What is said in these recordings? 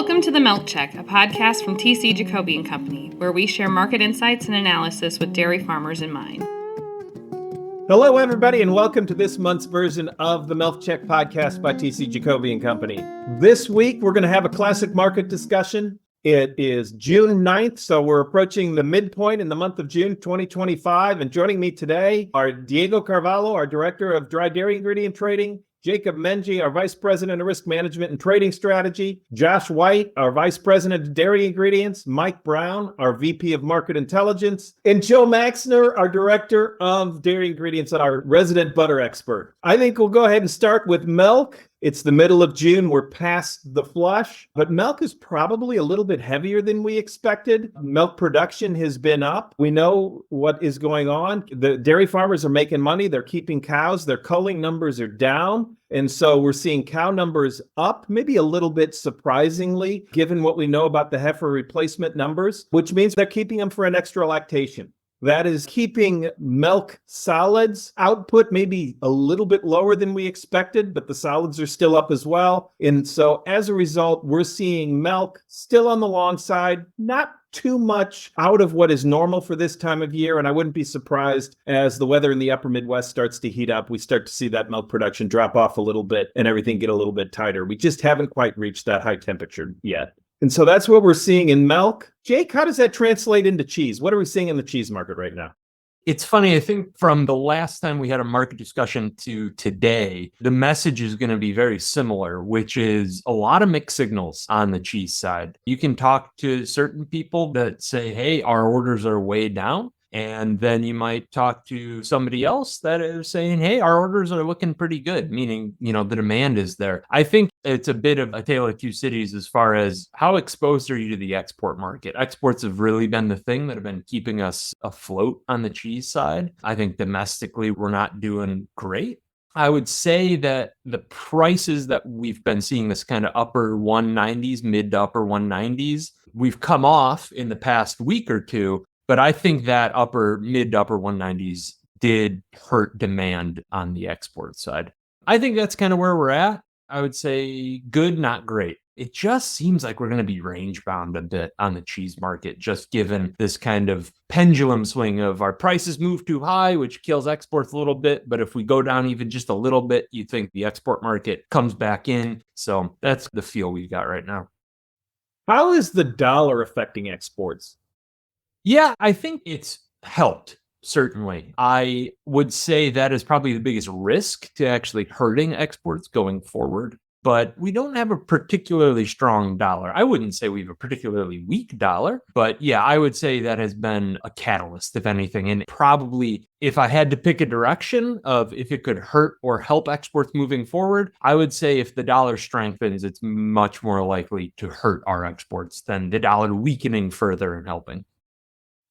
Welcome to The Milk Check, a podcast from Jacoby and Company, where we share market insights and analysis with dairy farmers in mind. Hello, everybody, and welcome to this month's version of the Milk Check podcast by Jacoby and Company. This week, we're going to have a classic market discussion. It is June 9th, so we're approaching the midpoint in the month of June 2025. And joining me today are Diego Carvalho, our Director of Dry Dairy Ingredient Trading, Jacob Menji, our Vice President of Risk Management and Trading Strategy, Josh White, our Vice President of Dairy Ingredients, Mike Brown, our VP of Market Intelligence, and Joe Maxner, our Director of Dairy Ingredients, our resident butter expert. I think we'll go ahead and start with milk. It's the middle of June. We're past the flush, but milk is probably a little bit heavier than we expected. Milk production has been up. We know what is going on. The dairy farmers are making money. They're keeping cows. Their culling numbers are down. And so we're seeing cow numbers up, maybe a little bit surprisingly, given what we know about the heifer replacement numbers, which means they're keeping them for an extra lactation. That is keeping milk solids output maybe a little bit lower than we expected, but the solids are still up as well. And so as a result, we're seeing milk still on the long side, not too much out of what is normal for this time of year. And I wouldn't be surprised as the weather in the upper Midwest starts to heat up, we start to see that milk production drop off a little bit and everything get a little bit tighter. We just haven't quite reached that high temperature yet. And so that's what we're seeing in milk. Jake, how does that translate into cheese? What are we seeing in the cheese market right now? It's funny, I think from the last time we had a market discussion to today, the message is going to be very similar, which is a lot of mixed signals on the cheese side. You can talk to certain people that say, hey, our orders are way down. And then you might talk to somebody else that is saying, hey, our orders are looking pretty good, meaning, the demand is there. I think it's a bit of a tale of two cities as far as how exposed are you to the export market. Exports have really been the thing that have been keeping us afloat on the cheese side. I think domestically, we're not doing great. I would say that the prices that we've been seeing, this kind of upper 190s, mid to upper 190s, we've come off in the past week or two. But I think that mid to upper 190s did hurt demand on the export side. I think that's kind of where we're at. I would say good, not great. It just seems like we're going to be range bound a bit on the cheese market, just given this kind of pendulum swing of our prices move too high, which kills exports a little bit. But if we go down even just a little bit, you think the export market comes back in. So that's the feel we got right now. How is the dollar affecting exports? Yeah, I think it's helped, certainly. I would say that is probably the biggest risk to actually hurting exports going forward. But we don't have a particularly strong dollar. I wouldn't say we have a particularly weak dollar. But yeah, I would say that has been a catalyst, if anything. And probably if I had to pick a direction of if it could hurt or help exports moving forward, I would say if the dollar strengthens, it's much more likely to hurt our exports than the dollar weakening further and helping.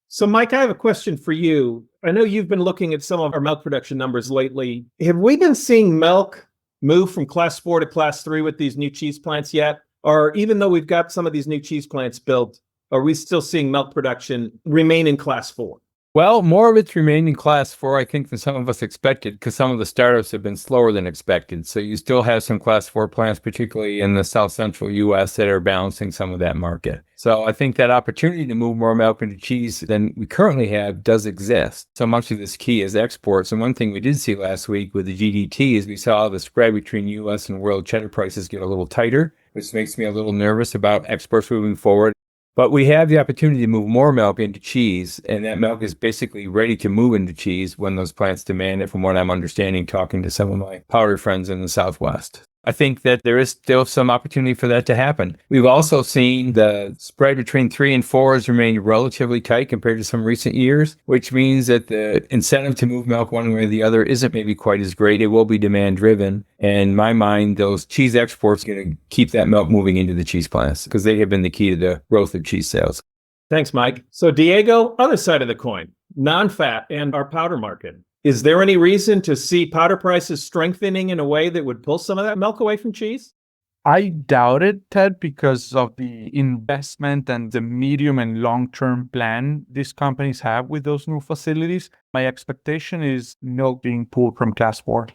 So, Mike, I have a question for you. I know you've been looking at some of our milk production numbers lately. Have we been seeing milk move from class 4 to class 3 with these new cheese plants yet? Or even though we've got some of these new cheese plants built, are we still seeing milk production remain in class 4? Well, more of it's remained in class 4, I think, than some of us expected, because some of the startups have been slower than expected. So you still have some class 4 plants, particularly in the south central U.S., that are balancing some of that market. So I think that opportunity to move more milk into cheese than we currently have does exist. So much of this key is exports. And one thing we did see last week with the GDT is we saw the spread between U.S. and world cheddar prices get a little tighter, which makes me a little nervous about exports moving forward. But we have the opportunity to move more milk into cheese, and that milk is basically ready to move into cheese when those plants demand it, from what I'm understanding, talking to some of my powder friends in the Southwest. I think that there is still some opportunity for that to happen. We've also seen the spread between 3 and 4 has remained relatively tight compared to some recent years, which means that the incentive to move milk one way or the other isn't maybe quite as great. It will be demand driven. And in my mind, those cheese exports are going to keep that milk moving into the cheese plants because they have been the key to the growth of cheese sales. Thanks, Mike. So, Diego, other side of the coin, non-fat and our powder market. Is there any reason to see powder prices strengthening in a way that would pull some of that milk away from cheese? I doubt it, Ted, because of the investment and the medium and long-term plan these companies have with those new facilities. My expectation is milk being pulled from class 4.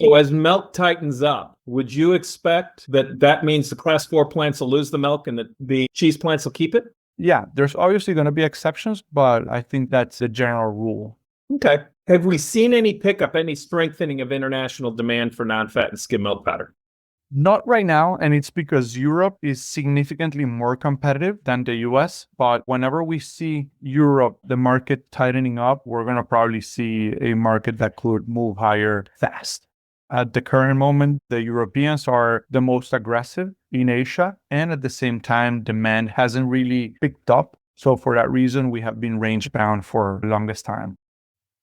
So as milk tightens up, would you expect that means the class 4 plants will lose the milk and the cheese plants will keep it? Yeah, there's obviously going to be exceptions, but I think that's the general rule. Okay. Have we seen any pickup, any strengthening of international demand for non-fat and skim milk powder? Not right now, and it's because Europe is significantly more competitive than the US. But whenever we see Europe, the market tightening up, we're going to probably see a market that could move higher fast. At the current moment, the Europeans are the most aggressive in Asia, and at the same time, demand hasn't really picked up. So for that reason, we have been range bound for the longest time.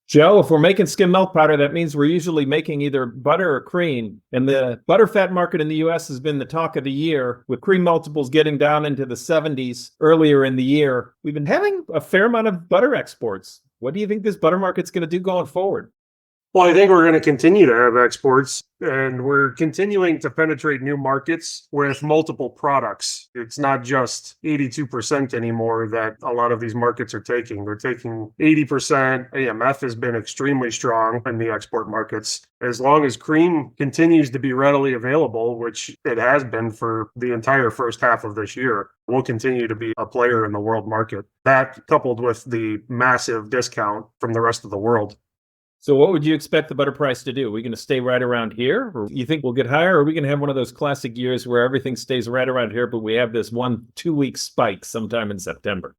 Joe, if we're making skim milk powder, that means we're usually making either butter or cream. And the butterfat market in the US has been the talk of the year, with cream multiples getting down into the 70s earlier in the year. We've been having a fair amount of butter exports. What do you think this butter market's going to do going forward? Well, I think we're going to continue to have exports, and we're continuing to penetrate new markets with multiple products. It's not just 82% anymore that a lot of these markets are taking. They're taking 80%. AMF has been extremely strong in the export markets. As long as cream continues to be readily available, which it has been for the entire first half of this year, we'll continue to be a player in the world market. That, coupled with the massive discount from the rest of the world. So what would you expect the butter price to do? Are we going to stay right around here? Or you think we'll get higher? Or are we going to have one of those classic years where everything stays right around here, but we have this 1-2 week spike sometime in September?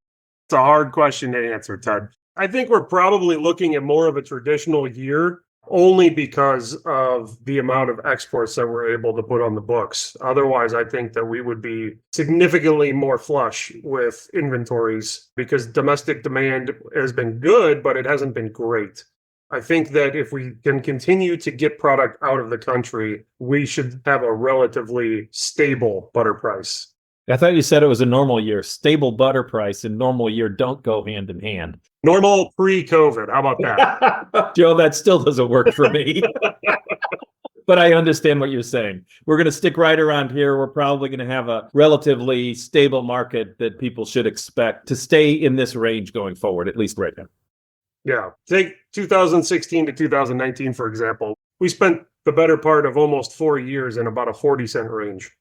It's a hard question to answer, Ted. I think we're probably looking at more of a traditional year only because of the amount of exports that we're able to put on the books. Otherwise, I think that we would be significantly more flush with inventories because domestic demand has been good, but it hasn't been great. I think that if we can continue to get product out of the country, we should have a relatively stable butter price. I thought you said it was a normal year. Stable butter price and normal year don't go hand in hand. Normal pre-COVID. How about that? Joe, that still doesn't work for me. But I understand what you're saying. We're going to stick right around here. We're probably going to have a relatively stable market that people should expect to stay in this range going forward, at least right now. Yeah. Take 2016 to 2019, for example. We spent the better part of almost 4 years in about a 40-cent range.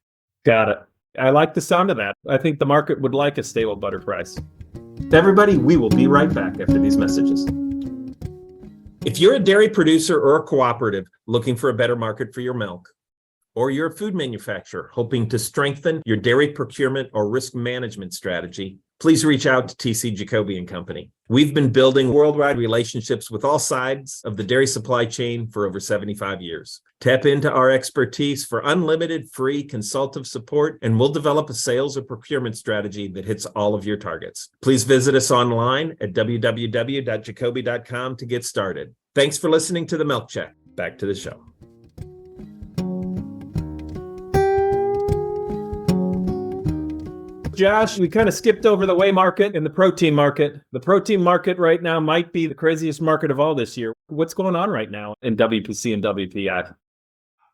Got it. I like the sound of that. I think the market would like a stable butter price. Everybody, we will be right back after these messages. If you're a dairy producer or a cooperative looking for a better market for your milk, or you're a food manufacturer hoping to strengthen your dairy procurement or risk management strategy, please reach out to TC Jacoby and Company. We've been building worldwide relationships with all sides of the dairy supply chain for over 75 years. Tap into our expertise for unlimited free consultative support, and we'll develop a sales or procurement strategy that hits all of your targets. Please visit us online at www.jacoby.com to get started. Thanks for listening to the Milk Check. Back to the show. Josh, we kind of skipped over the whey market and the protein market. The protein market right now might be the craziest market of all this year. What's going on right now in WPC and WPI?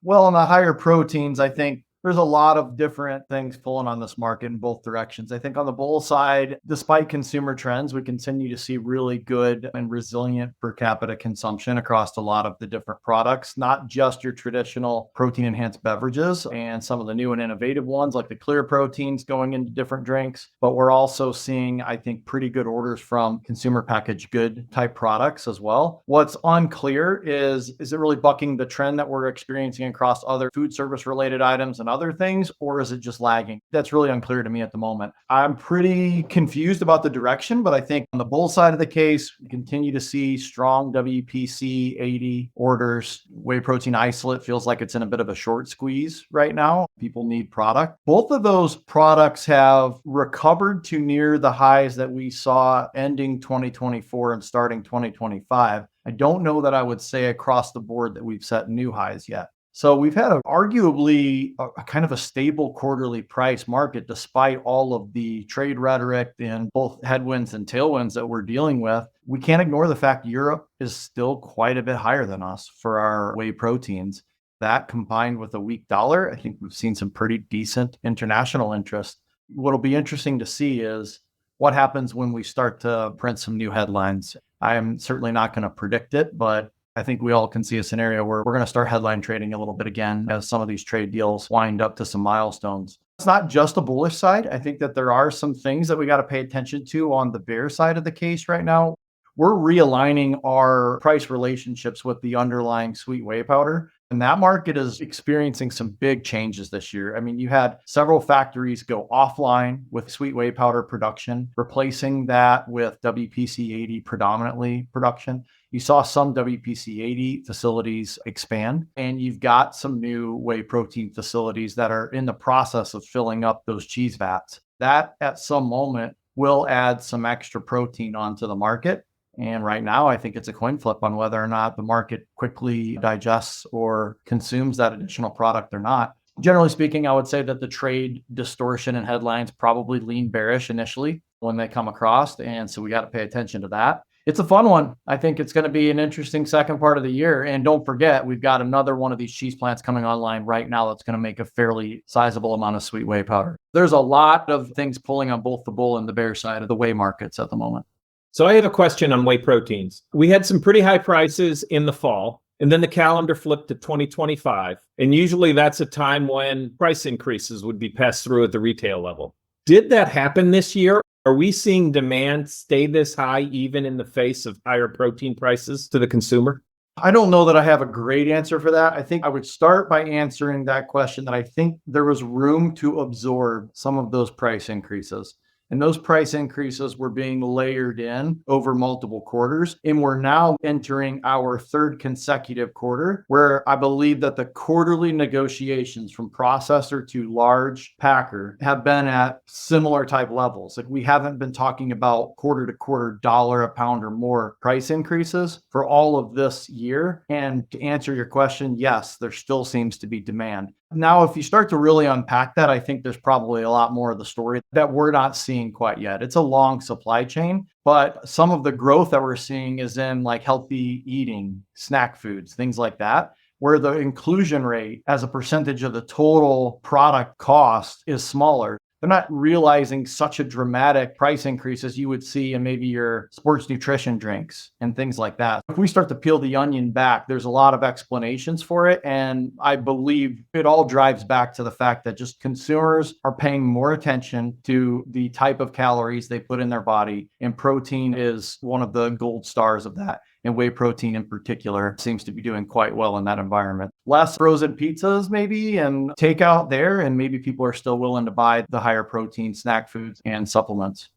Well, on the higher proteins, I think there's a lot of different things pulling on this market in both directions. I think on the bull side, despite consumer trends, we continue to see really good and resilient per capita consumption across a lot of the different products, not just your traditional protein enhanced beverages and some of the new and innovative ones like the clear proteins going into different drinks. But we're also seeing, I think, pretty good orders from consumer packaged good type products as well. What's unclear is it really bucking the trend that we're experiencing across other food service related items and other things, or is it just lagging? That's really unclear to me at the moment. I'm pretty confused about the direction, but I think on the bull side of the case, we continue to see strong WPC 80 orders. Whey protein isolate feels like it's in a bit of a short squeeze right now. People need product. Both of those products have recovered to near the highs that we saw ending 2024 and starting 2025. I don't know that I would say across the board that we've set new highs yet. So we've had arguably a kind of a stable quarterly price market despite all of the trade rhetoric and both headwinds and tailwinds that we're dealing with. We can't ignore the fact Europe is still quite a bit higher than us for our whey proteins. That combined with a weak dollar, I think we've seen some pretty decent international interest. What'll be interesting to see is what happens when we start to print some new headlines. I am certainly not going to predict it, but I think we all can see a scenario where we're going to start headline trading a little bit again as some of these trade deals wind up to some milestones. It's not just a bullish side. I think that there are some things that we got to pay attention to on the bear side of the case right now. We're realigning our price relationships with the underlying sweet whey powder. And that market is experiencing some big changes this year. I mean, you had several factories go offline with sweet whey powder production, replacing that with WPC 80 predominantly production. You saw some WPC 80 facilities expand, and you've got some new whey protein facilities that are in the process of filling up those cheese vats. That at some moment will add some extra protein onto the market. And right now, I think it's a coin flip on whether or not the market quickly digests or consumes that additional product or not. Generally speaking, I would say that the trade distortion and headlines probably lean bearish initially when they come across. And so we got to pay attention to that. It's a fun one. I think it's going to be an interesting second part of the year. And don't forget, we've got another one of these cheese plants coming online right now that's going to make a fairly sizable amount of sweet whey powder. There's a lot of things pulling on both the bull and the bear side of the whey markets at the moment. So I have a question on whey proteins. We had some pretty high prices in the fall, and then the calendar flipped to 2025. And usually that's a time when price increases would be passed through at the retail level. Did that happen this year? Are we seeing demand stay this high even in the face of higher protein prices to the consumer? I don't know that I have a great answer for that. I think I would start by answering that question that I think there was room to absorb some of those price increases. And those price increases were being layered in over multiple quarters. And we're now entering our third consecutive quarter where I believe that the quarterly negotiations from processor to large packer have been at similar type levels. Like we haven't been talking about quarter to quarter dollar a pound or more price increases for all of this year. And to answer your question, yes, there still seems to be demand. Now, if you start to really unpack that, I think there's probably a lot more of the story that we're not seeing quite yet. It's a long supply chain, but some of the growth that we're seeing is in like healthy eating, snack foods, things like that, where the inclusion rate as a percentage of the total product cost is smaller. They're not realizing such a dramatic price increase as you would see in maybe your sports nutrition drinks and things like that. If we start to peel the onion back, there's a lot of explanations for it. And I believe it all drives back to the fact that just consumers are paying more attention to the type of calories they put in their body. And protein is one of the gold stars of that. And whey protein in particular seems to be doing quite well in that environment. Less frozen pizzas maybe and takeout there, and maybe people are still willing to buy the higher protein snack foods and supplements.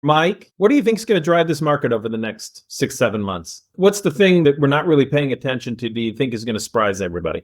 Mike, what do you think is going to drive this market over the next 6-7 months? What's the thing that we're not really paying attention to do you think is going to surprise everybody?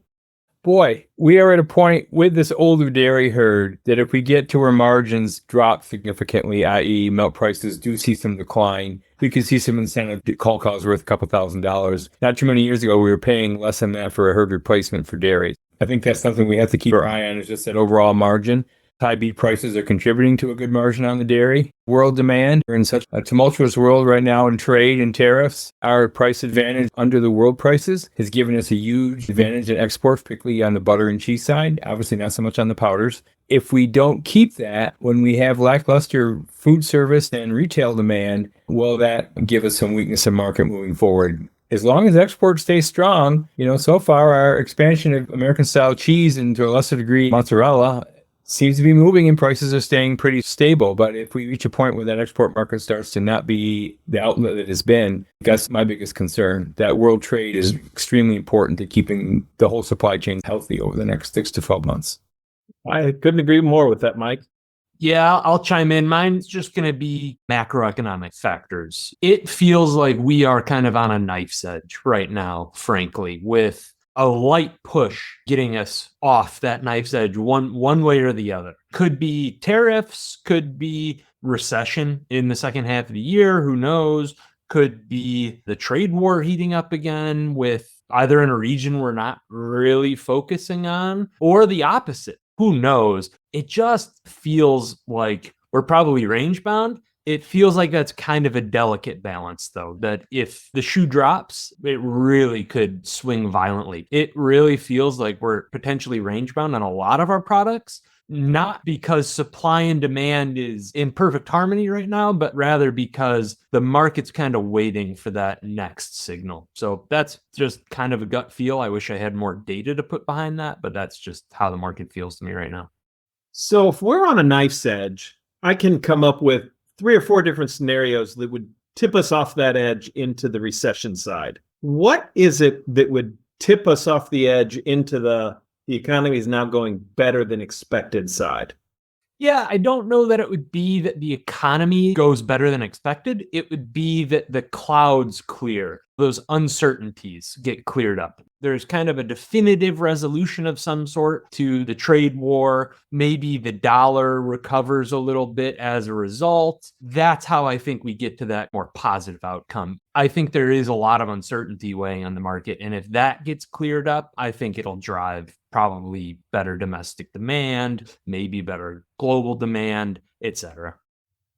Boy, we are at a point with this older dairy herd that if we get to where margins drop significantly, i.e. milk prices do see some decline, we could see some incentive to call cows worth a couple $1,000s. Not too many years ago, we were paying less than that for a herd replacement for dairy. I think that's something we have to keep our eye on, is just that overall margin. High beef prices are contributing to a good margin on the dairy. World demand, we're in such a tumultuous world right now in trade and tariffs. Our price advantage under the world prices has given us a huge advantage in export, particularly on the butter and cheese side. Obviously not so much on the powders. If we don't keep that, when we have lackluster food service and retail demand, will that give us some weakness in market moving forward? As long as exports stay strong, so far our expansion of American style cheese and to a lesser degree mozzarella seems to be moving and prices are staying pretty stable. But if we reach a point where that export market starts to not be the outlet it has been, that's my biggest concern. That world trade is extremely important to keeping the whole supply chain healthy over the next 6 to 12 months. I couldn't agree more with that, Mike. Yeah, I'll chime in. Mine's just going to be macroeconomic factors. It feels like we are kind of on a knife's edge right now, frankly, with a light push getting us off that knife's edge one way or the other. Could be tariffs, could be recession in the second half of the year, who knows? Could be the trade war heating up again with either in a region we're not really focusing on, or the opposite. Who knows? It just feels like we're probably range bound. It feels like that's kind of a delicate balance, though, that if the shoe drops, it really could swing violently. It really feels like we're potentially range bound on a lot of our products, not because supply and demand is in perfect harmony right now, but rather because the market's kind of waiting for that next signal. So that's just kind of a gut feel. I wish I had more data to put behind that, but that's just how the market feels to me right now. So if we're on a knife's edge, I can come up with 3 or 4 different scenarios that would tip us off that edge into the recession side. What is it that would tip us off the edge into the economy is now going better than expected side? Yeah, I don't know that it would be that the economy goes better than expected. It would be that the clouds clear, those uncertainties get cleared up. There's kind of a definitive resolution of some sort to the trade war. Maybe the dollar recovers a little bit as a result. That's how I think we get to that more positive outcome. I think there is a lot of uncertainty weighing on the market. And if that gets cleared up, I think it'll drive probably better domestic demand, maybe better global demand, etc.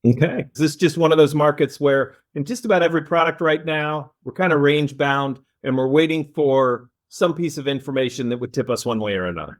Okay. Is this just one of those markets where in just about every product right now, we're kind of range bound and we're waiting for some piece of information that would tip us one way or another?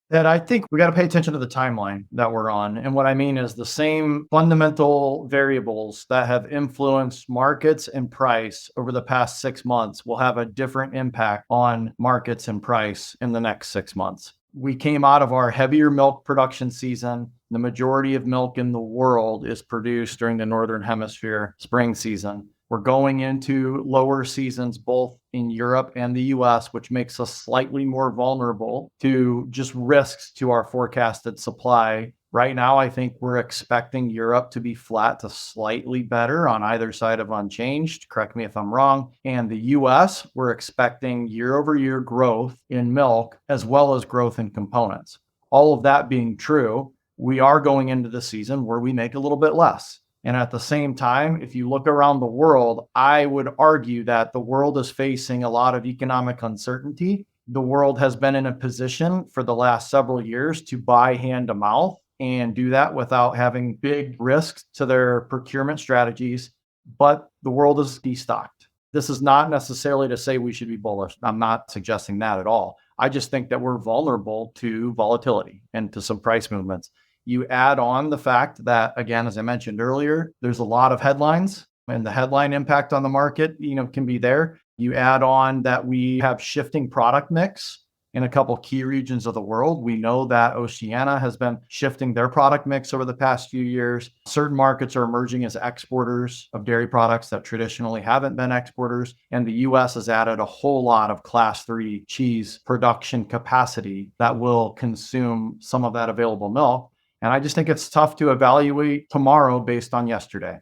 That I think we got to pay attention to the timeline that we're on. And what I mean is the same fundamental variables that have influenced markets and price over the past 6 months will have a different impact on markets and price in the next 6 months. We came out of our heavier milk production season. The majority of milk in the world is produced during the Northern Hemisphere spring season. We're going into lower seasons, both in Europe and the US, which makes us slightly more vulnerable to just risks to our forecasted supply. Right now, I think we're expecting Europe to be flat to slightly better on either side of unchanged. Correct me if I'm wrong. And the US, we're expecting year over year growth in milk as well as growth in components. All of that being true, we are going into the season where we make a little bit less. And at the same time, if you look around the world, I would argue that the world is facing a lot of economic uncertainty. The world has been in a position for the last several years to buy hand to mouth and do that without having big risks to their procurement strategies. But the world is destocked. This is not necessarily to say we should be bullish. I'm not suggesting that at all. I just think that we're vulnerable to volatility and to some price movements. You add on the fact that, again, as I mentioned earlier, there's a lot of headlines and the headline impact on the market, can be there. You add on that we have shifting product mix in a couple key regions of the world. We know that Oceania has been shifting their product mix over the past few years. Certain markets are emerging as exporters of dairy products that traditionally haven't been exporters. And the US has added a whole lot of class 3 cheese production capacity that will consume some of that available milk. And I just think it's tough to evaluate tomorrow based on yesterday.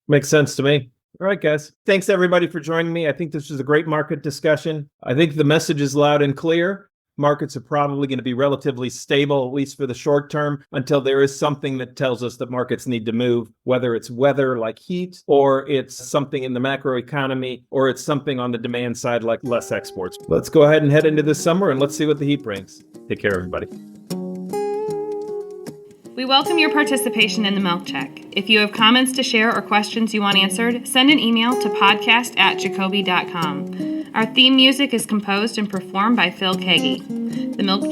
Makes sense to me. All right, guys. Thanks, everybody, for joining me. I think this was a great market discussion. I think the message is loud and clear. Markets are probably going to be relatively stable, at least for the short term, until there is something that tells us that markets need to move, whether it's weather like heat, or it's something in the macroeconomy, or it's something on the demand side like less exports. Let's go ahead and head into this summer and let's see what the heat brings. Take care, everybody. We welcome your participation in the Milk Check. If you have comments to share or questions you want answered, send an email to podcast@jacoby.com. Our theme music is composed and performed by Phil Kagi. The Milk Check